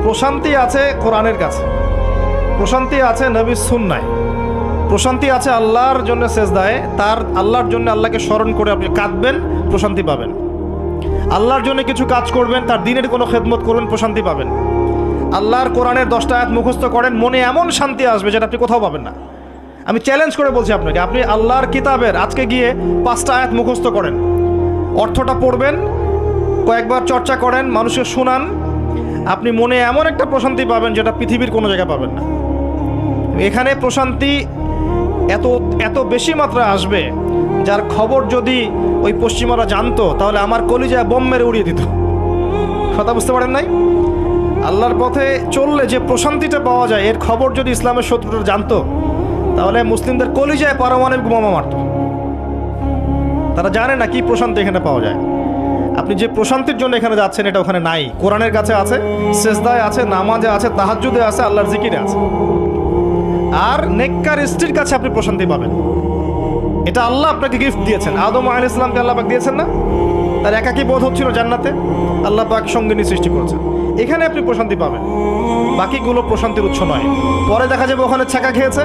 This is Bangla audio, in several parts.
প্রশান্তি আছে কোরআনের কাছে, প্রশান্তি আছে নবীর সুন্নায়, প্রশান্তি আছে আল্লাহর জন্য সেজদায়, তার আল্লাহর জন্য আল্লাহকে স্মরণ করে আপনি কাঁদবেন, প্রশান্তি পাবেন। আল্লাহর জন্য কিছু কাজ করবেন, তার দিনের কোনো খেদমত করবেন, প্রশান্তি পাবেন। আল্লাহর কোরআনের 10টা আয়াত মুখস্থ করেন, মনে এমন শান্তি আসবে যেটা আপনি কোথাও পাবেন না। আমি চ্যালেঞ্জ করে বলছি আপনাকে, আপনি আল্লাহর কিতাবের আজকে গিয়ে 5টা আয়াত মুখস্থ করেন, অর্থটা পড়বেন, কয়েকবার চর্চা করেন, মানুষকে শোনান, আপনি মনে এমন একটা প্রশান্তি পাবেন যেটা পৃথিবীর কোনো জায়গায় পাবেন না। এখানে প্রশান্তি এত এত বেশি মাত্রায় আসবে, যার খবর যদি ওই পশ্চিমারা জানতো তাহলে আমার কলিজায় বোম মেরে উড়িয়ে দিত। কথা বুঝতে পারেন নাই? আল্লাহর পথে চললে যে প্রশান্তিটা পাওয়া যায়, এর খবর যদি ইসলামের শত্রুরা জানতো তাহলে মুসলিমদের কলিজায় পারমাণবিক বোমা মারত। তারা জানে না কি প্রশান্তি এখানে পাওয়া যায়। আপনি যে প্রশান্তির জন্য এখানে যাচ্ছেন এটা ওখানে নাই। কোরআনের কাছে আছে, সেজদায় আছে, নামাজে আছে, তাহাজ্জুদে আছে, আল্লাহর জিকিরে আছে। আর নেককার স্ত্রীর কাছে আপনি প্রশান্তি পাবেন। এটা আল্লাহ আপনাকে গিফট দিয়েছেন। আদম আলাইহিস সালামকে আল্লাহ পাক দিয়েছেন না? তার একাকী বোধ হচ্ছিল জান্নাতে, আল্লাহ পাক সঙ্গিনী সৃষ্টি করেছেন। এখানে আপনি প্রশান্তি পাবেন, বাকিগুলো প্রশান্তির উৎস নয়। পরে দেখা যাবে ওখানে ছ্যাঁকা খেয়েছে,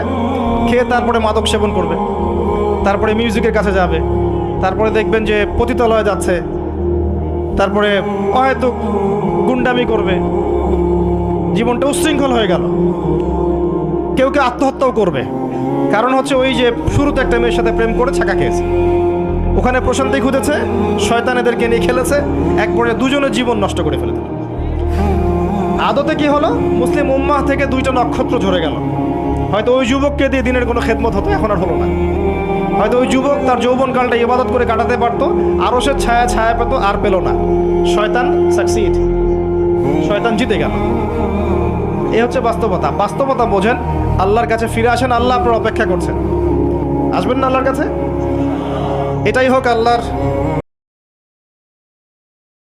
খেয়ে তারপরে মাদক সেবন করবে, তারপরে মিউজিকের কাছে যাবে, তারপরে দেখবেন যে পতিতালয়ে যাচ্ছে, তারপরে হয়তো গুন্ডামি করবে, জীবনটা উচ্ছৃঙ্খল হয়ে গেল। কেউ কেউ আত্মহত্যাও করবে, কারণ হচ্ছে ওই যে শুরুতে একটা মেয়ের সাথে প্রেম করে ছ্যাঁকা খেয়েছে, ওখানে প্রশান্তি খুঁজেছে, শয়তানেদেরকে নিয়ে খেলেছে, একবারে দুজনের জীবন নষ্ট করে ফেলে দিল। আদতে কি হলো? মুসলিম উম্মাহ থেকে 2টা নক্ষত্র ঝরে গেল। হয়তো ওই যুবককে দিয়ে দিনের কোনো খেদমত হতো, এখন আর হলো না। হয়তো ওই যুবক তার যৌবনকালটা ইবাদত করে কাটাতে পারতো, আরও সে ছায়া পেত, আর পেল না। শয়তান সাকসিড, শয়তান জিতে গেল। এই হচ্ছে বাস্তবতা। বাস্তবতা বোঝেন, আল্লাহর কাছে ফিরে আসেন। আল্লাহ আপনার অপেক্ষা করছেন, আসবেন না আল্লাহর কাছে? এটাই হোক আল্লাহর